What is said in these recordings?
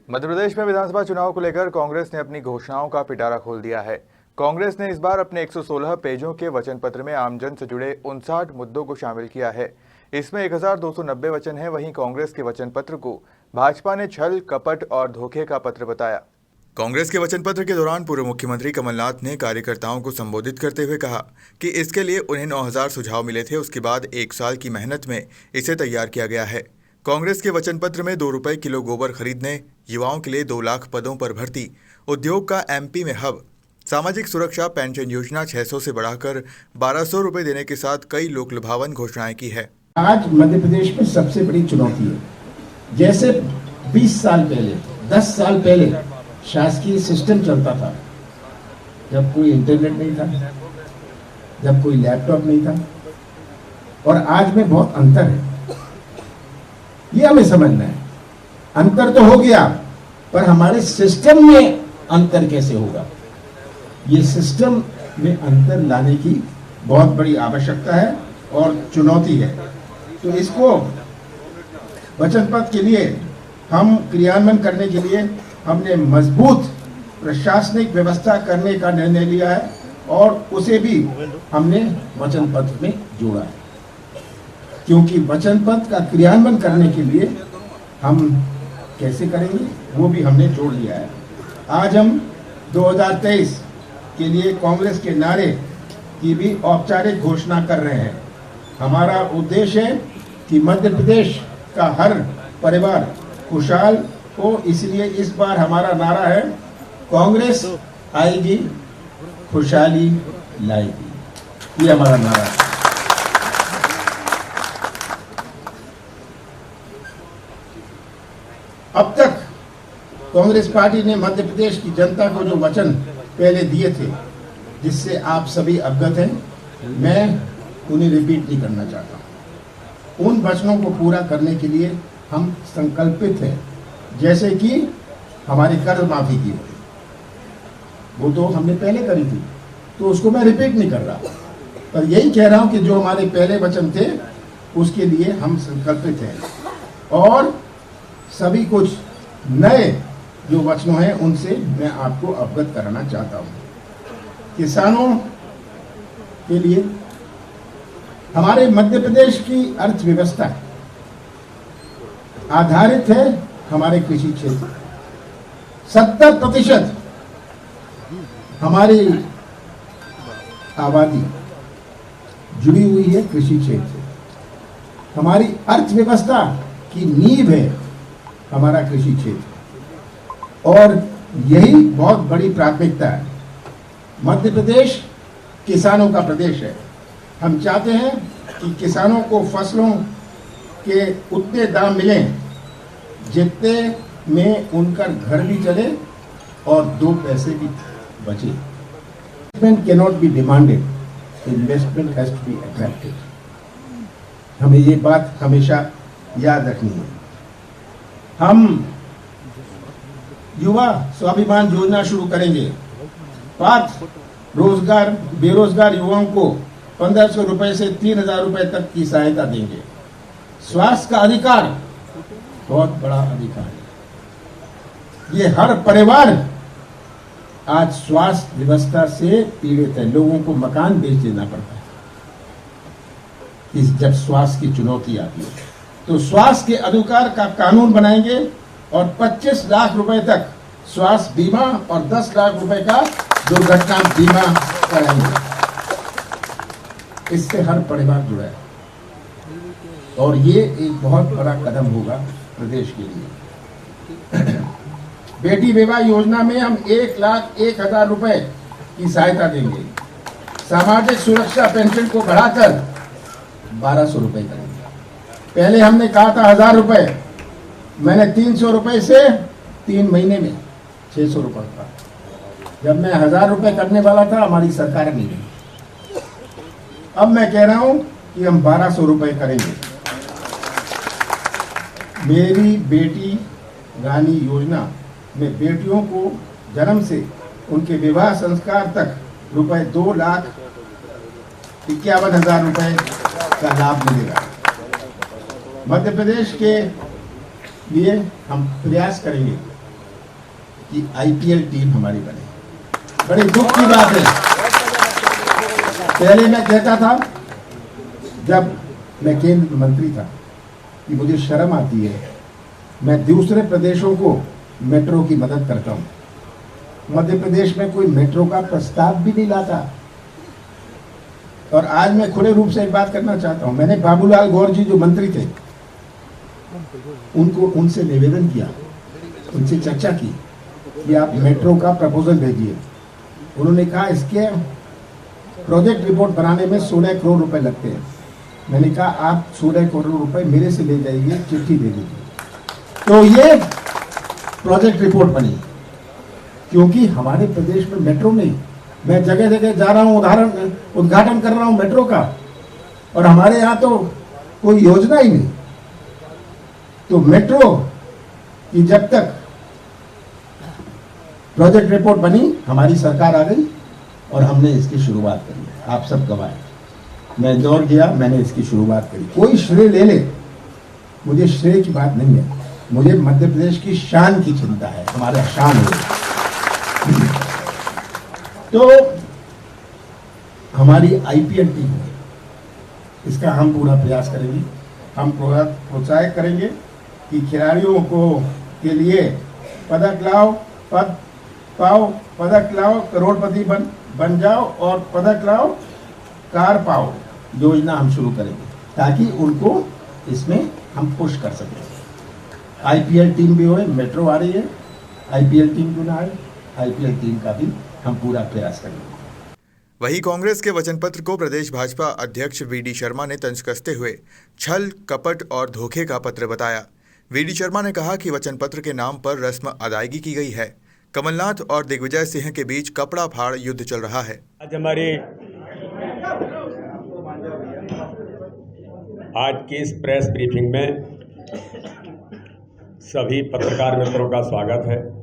मध्य प्रदेश में विधानसभा चुनाव को लेकर कांग्रेस ने अपनी घोषणाओं का पिटारा खोल दिया है। कांग्रेस ने इस बार अपने 116 पेजों के वचन पत्र में आमजन से जुड़े 59 मुद्दों को शामिल किया है। इसमें 1290 वचन है। वहीं कांग्रेस के वचन पत्र को भाजपा ने छल, कपट और धोखे का पत्र बताया। कांग्रेस के वचन पत्र के दौरान पूर्व मुख्यमंत्री कमलनाथ ने कार्यकर्ताओं को संबोधित करते हुए कहा कि इसके लिए उन्हें 9000 सुझाव मिले थे। उसके बाद 1 साल की मेहनत में इसे तैयार किया गया है। कांग्रेस के वचन पत्र में 2 रुपए किलो गोबर खरीदने, युवाओं के लिए 2 लाख पदों पर भर्ती, उद्योग का एमपी में हब, सामाजिक सुरक्षा पेंशन योजना 600 से बढ़ाकर 1200 रुपए देने के साथ कई लोक लुभावन घोषणाएं की है। आज मध्य प्रदेश में सबसे बड़ी चुनौती है, जैसे 20 साल पहले, 10 साल पहले शासकीय सिस्टम चलता था, जब कोई इंटरनेट नहीं था, जब कोई लैपटॉप नहीं था, और आज में बहुत अंतर है। ये हमें समझना है। अंतर तो हो गया, पर हमारे सिस्टम में अंतर कैसे होगा, ये सिस्टम में अंतर लाने की बहुत बड़ी आवश्यकता है और चुनौती है। तो इसको वचन पत्र के लिए हम क्रियान्वयन करने के लिए हमने मजबूत प्रशासनिक व्यवस्था करने का निर्णय लिया है और उसे भी हमने वचन पत्र में जोड़ा है, क्योंकि वचन पत्र का क्रियान्वयन करने के लिए हम कैसे करेंगे वो भी हमने जोड़ लिया है। आज हम 2023 के लिए कांग्रेस के नारे की भी औपचारिक घोषणा कर रहे हैं। हमारा उद्देश्य है कि मध्य प्रदेश का हर परिवार खुशहाल हो, इसलिए इस बार हमारा नारा है, कांग्रेस आएगी खुशहाली लाएगी। ये हमारा नारा है। अब तक कांग्रेस पार्टी ने मध्य प्रदेश की जनता को जो वचन पहले दिए थे, जिससे आप सभी अवगत हैं, मैं उन्हें रिपीट नहीं करना चाहता। उन वचनों को पूरा करने के लिए हम संकल्पित हैं। जैसे कि हमारी कर्ज माफी की, वो तो हमने पहले करी थी, तो उसको मैं रिपीट नहीं कर रहा, पर यही कह रहा हूं कि जो हमारे पहले वचन थे उसके लिए हम संकल्पित हैं। और सभी कुछ नए जो वचनों हैं उनसे मैं आपको अवगत कराना चाहता हूं। किसानों के लिए हमारे मध्य प्रदेश की अर्थव्यवस्था आधारित है हमारे कृषि क्षेत्र। 70% हमारी आबादी जुड़ी हुई है कृषि क्षेत्र से। हमारी अर्थव्यवस्था की नींव है हमारा कृषि क्षेत्र, और यही बहुत बड़ी प्राथमिकता है। मध्य प्रदेश किसानों का प्रदेश है। हम चाहते हैं कि किसानों को फसलों के उतने दाम मिलें जितने में उनका घर भी चले और 2 पैसे भी बचे। Investment can not be demanded, investment has to be attracted. हमें ये बात हमेशा याद रखनी है। हम युवा स्वाभिमान योजना शुरू करेंगे। पात्र बेरोजगार युवाओं को 1500 रुपए से 3000 रुपए तक की सहायता देंगे। स्वास्थ्य का अधिकार बहुत बड़ा अधिकार है। ये हर परिवार आज स्वास्थ्य व्यवस्था से पीड़ित है। लोगों को मकान बेच देना पड़ता है जब स्वास्थ्य की चुनौती आती है। तो स्वास्थ्य के अधिकार का कानून बनाएंगे और 25 लाख रुपए तक स्वास्थ्य बीमा और 10 लाख रुपए का दुर्घटना बीमा कराएंगे। इससे हर परिवार जुड़ा है और ये एक बहुत बड़ा कदम होगा प्रदेश के लिए। बेटी विवाह योजना में हम 1,01,000 रुपए की सहायता देंगे। सामाजिक सुरक्षा पेंशन को बढ़ाकर 1200 रुपए करेंगे। पहले हमने कहा था 1000 रुपए, मैंने 300 रुपए से 3 महीने में 600 रुपए का। जब मैं 1000 रुपए करने वाला था, हमारी सरकार नहीं गई। अब मैं कह रहा हूं कि हम 1200 रुपए करेंगे। मेरी बेटी रानी योजना में बेटियों को जन्म से उनके विवाह संस्कार तक रुपए 2,51,000 रुपए का लाभ मिलेगा। मध्य प्रदेश के लिए हम प्रयास करेंगे कि आईपीएल टीम हमारी बने। बड़े दुख की बात है। पहले मैं कहता था, जब मैं केंद्र मंत्री था, कि मुझे शर्म आती है, मैं दूसरे प्रदेशों को मेट्रो की मदद करता हूं। मध्य प्रदेश में कोई मेट्रो का प्रस्ताव भी नहीं लाता। और आज मैं खुले रूप से एक बात करना चाहता हूं। मैंने बाबूलाल गौर जी जो मंत्री थे, उनसे निवेदन किया, उनसे चर्चा की कि आप मेट्रो का प्रपोजल भेजिए। उन्होंने कहा इसके प्रोजेक्ट रिपोर्ट बनाने में 16 करोड़ रुपए लगते हैं। मैंने कहा आप 16 करोड़ रुपए मेरे से ले जाइए, चिट्ठी दे दीजिए। तो ये प्रोजेक्ट रिपोर्ट बनी, क्योंकि हमारे प्रदेश में मेट्रो नहीं। मैं जगह जगह जा रहा हूं, उद्घाटन कर रहा हूं मेट्रो का, और हमारे यहां तो कोई योजना ही नहीं। तो मेट्रो की जब तक प्रोजेक्ट रिपोर्ट बनी, हमारी सरकार आ गई और हमने इसकी शुरुआत करी। आप सब गवाए, मैं इंदौर गया, मैंने इसकी शुरुआत करी। कोई श्रेय ले ले, मुझे श्रेय की बात नहीं है, मुझे मध्य प्रदेश की शान की चिंता है, हमारा शान है। तो हमारी आईपीएल टीम है, इसका हम पूरा प्रयास करेंगे। हम पूरा प्रोत्साहित करेंगे कि खिलाड़ियों को के लिए पदक लाओ, पद पाओ, पदक लाओ, करोड़पति बन जाओ, और पदक लाओ, कार पाओ योजना हम शुरू करेंगे, ताकि उनको इसमें हम पुश कर सकें। आईपीएल टीम भी होए, मेट्रो आ रही है, आईपीएल टीम क्यों ना आए, आईपीएल टीम का भी हम पूरा प्रयास करेंगे। वहीं कांग्रेस के वचन पत्र को प्रदेश भाजपा अध्यक्ष वीडी शर्मा ने तंज कसते हुए छल, कपट और धोखे का पत्र बताया। वीडी शर्मा ने कहा कि वचन पत्र के नाम पर रस्म अदायगी की गई है। कमलनाथ और दिग्विजय सिंह के बीच कपड़ा फाड़ युद्ध चल रहा है। आज की इस प्रेस ब्रीफिंग में सभी पत्रकार मित्रों का स्वागत है।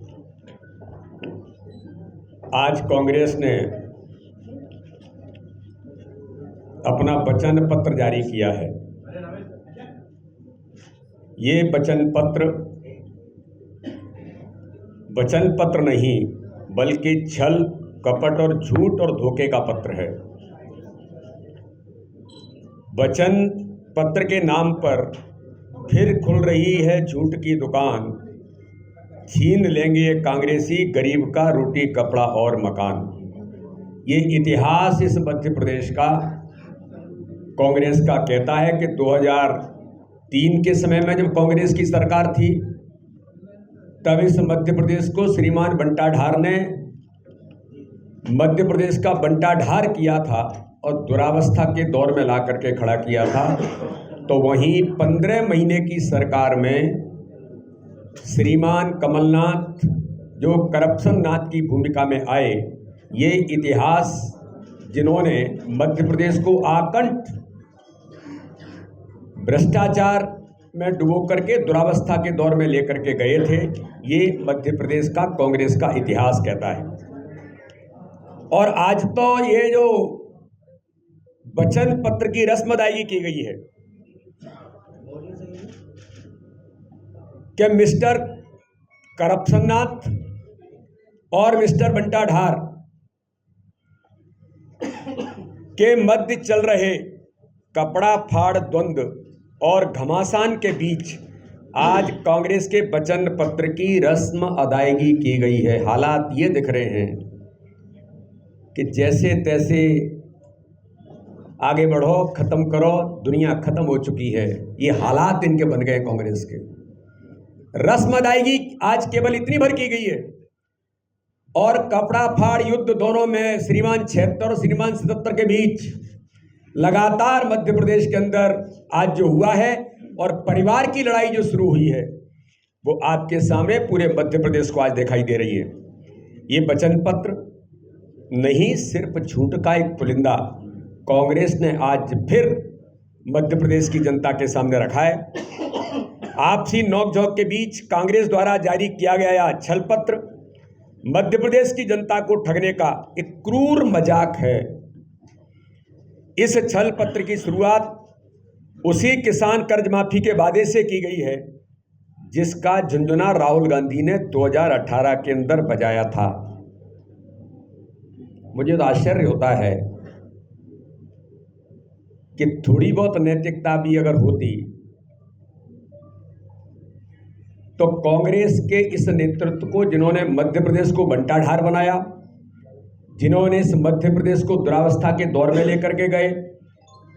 आज कांग्रेस ने अपना वचन पत्र जारी किया है। ये वचन पत्र नहीं, बल्कि छल, कपट और झूठ और धोखे का पत्र है। वचन पत्र के नाम पर फिर खुल रही है झूठ की दुकान। छीन लेंगे ये कांग्रेसी गरीब का रोटी, कपड़ा और मकान। ये इतिहास इस मध्य प्रदेश का कांग्रेस का कहता है कि 2003 के समय में जब कांग्रेस की सरकार थी, तब इस मध्य प्रदेश को श्रीमान बंटाढार ने मध्य प्रदेश का बंटाढार किया था और दुरावस्था के दौर में ला करके खड़ा किया था। तो वहीं 15 महीने की सरकार में श्रीमान कमलनाथ जो करप्शन नाथ की भूमिका में आए, ये इतिहास जिन्होंने मध्य प्रदेश को आकंठ भ्रष्टाचार में डुबो करके दुरावस्था के दौर में लेकर के गए थे, ये मध्य प्रदेश का कांग्रेस का इतिहास कहता है। और आज तो ये जो वचन पत्र की रस्म अदायगी की गई है कि मिस्टर करप्शननाथ और मिस्टर बंटाढार के मध्य चल रहे कपड़ा फाड़ द्वंद्व और घमासान के बीच आज कांग्रेस के वचन पत्र की रस्म अदायगी की गई है। हालात ये दिख रहे हैं कि जैसे तैसे आगे बढ़ो, खत्म करो, दुनिया खत्म हो चुकी है। ये हालात इनके बन गए कांग्रेस के। रस्म अदायगी आज केवल इतनी भर की गई है और कपड़ा फाड़ युद्ध दोनों में श्रीमान 76 और श्रीमान 77 के बीच लगातार मध्य प्रदेश के अंदर आज जो हुआ है और परिवार की लड़ाई जो शुरू हुई है, वो आपके सामने पूरे मध्य प्रदेश को आज दिखाई दे रही है। ये वचन पत्र नहीं, सिर्फ झूठ का एक पुलिंदा कांग्रेस ने आज फिर मध्य प्रदेश की जनता के सामने रखा है। आपसी नोकझोंक के बीच कांग्रेस द्वारा जारी किया गया यह छल पत्र मध्य प्रदेश की जनता को ठगने का एक क्रूर मजाक है। इस छल पत्र की शुरुआत उसी किसान कर्ज माफी के वादे से की गई है जिसका झुंझुना राहुल गांधी ने 2018 के अंदर बजाया था। मुझे तो आश्चर्य होता है कि थोड़ी बहुत नैतिकता भी अगर होती तो कांग्रेस के इस नेतृत्व को, जिन्होंने मध्य प्रदेश को बंटाढार बनाया, जिन्होंने इस मध्य प्रदेश को दुरावस्था के दौर में लेकर के गए,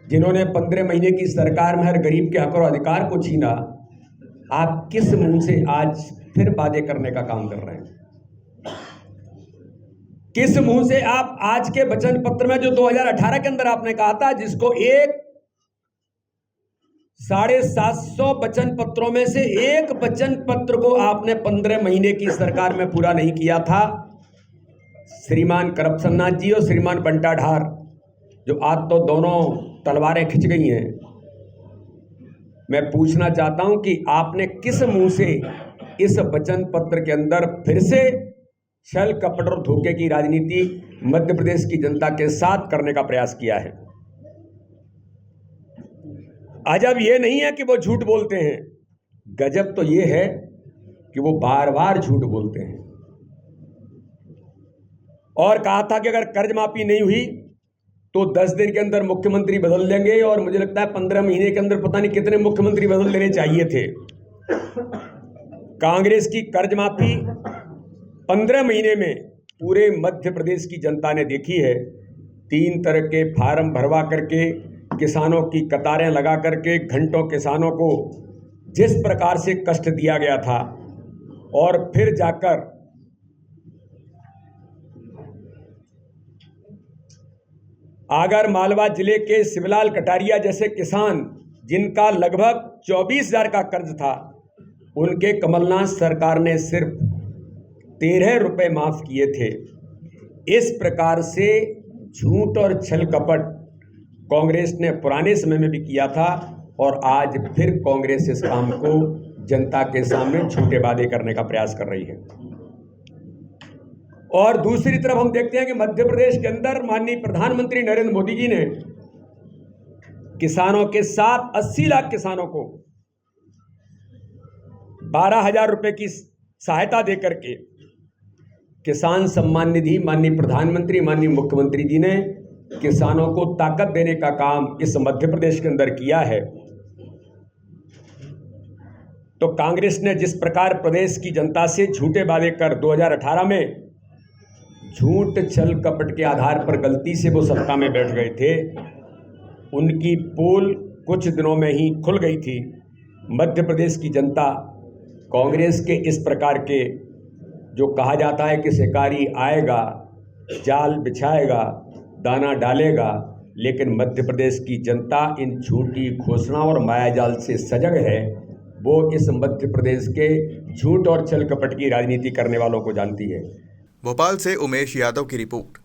जिन्होंने 15 महीने की सरकार में हर गरीब के हक और अधिकार को छीना, आप किस मुंह से आज फिर वादे करने का काम कर रहे हैं? किस मुंह से आप आज के वचन पत्र में, जो 2018 के अंदर आपने कहा था, जिसको 750 वचन पत्रों में से एक वचन पत्र को आपने 15 महीने की सरकार में पूरा नहीं किया था, श्रीमान करप्शन नाथ जी और श्रीमान बंटाढार, जो आज तो दोनों तलवारें खिंच गई हैं, मैं पूछना चाहता हूं कि आपने किस मुंह से इस वचन पत्र के अंदर फिर से छल कपट और धोखे की राजनीति मध्य प्रदेश की जनता के साथ करने का प्रयास किया है? अजब यह नहीं है कि वो झूठ बोलते हैं, गजब तो यह है कि वो बार बार झूठ बोलते हैं। और कहा था कि अगर कर्ज माफी नहीं हुई तो 10 दिन के अंदर मुख्यमंत्री बदल देंगे, और मुझे लगता है 15 महीने के अंदर पता नहीं कितने मुख्यमंत्री बदल देने चाहिए थे। कांग्रेस की कर्ज माफी 15 महीने में पूरे मध्य प्रदेश की जनता ने देखी है। 3 तरह के फार्म भरवा करके, किसानों की कतारें लगा करके, घंटों किसानों को जिस प्रकार से कष्ट दिया गया था, और फिर जाकर आगर मालवा जिले के शिवलाल कटारिया जैसे किसान, जिनका लगभग 24,000 का कर्ज था, उनके कमलनाथ सरकार ने सिर्फ 13 रुपए माफ किए थे। इस प्रकार से झूठ और छल कपट कांग्रेस ने पुराने समय में भी किया था, और आज फिर कांग्रेस इस काम को जनता के सामने झूठे वादे करने का प्रयास कर रही है। और दूसरी तरफ हम देखते हैं कि मध्य प्रदेश के अंदर माननीय प्रधानमंत्री नरेंद्र मोदी जी ने किसानों के साथ 80 लाख किसानों को 12,000 रुपए की सहायता देकर के किसान सम्मान निधि, माननीय प्रधानमंत्री, माननीय मुख्यमंत्री जी ने किसानों को ताकत देने का काम इस मध्य प्रदेश के अंदर किया है। तो कांग्रेस ने जिस प्रकार प्रदेश की जनता से झूठे वादे कर 2018 में झूठ छल कपट के आधार पर गलती से वो सत्ता में बैठ गए थे, उनकी पोल कुछ दिनों में ही खुल गई थी। मध्य प्रदेश की जनता कांग्रेस के इस प्रकार के, जो कहा जाता है कि शिकारी आएगा, जाल बिछाएगा, दाना डालेगा, लेकिन मध्य प्रदेश की जनता इन झूठी घोषणा और मायाजाल से सजग है। वो इस मध्य प्रदेश के झूठ और छल कपट की राजनीति करने वालों को जानती है। भोपाल से उमेश यादव की रिपोर्ट।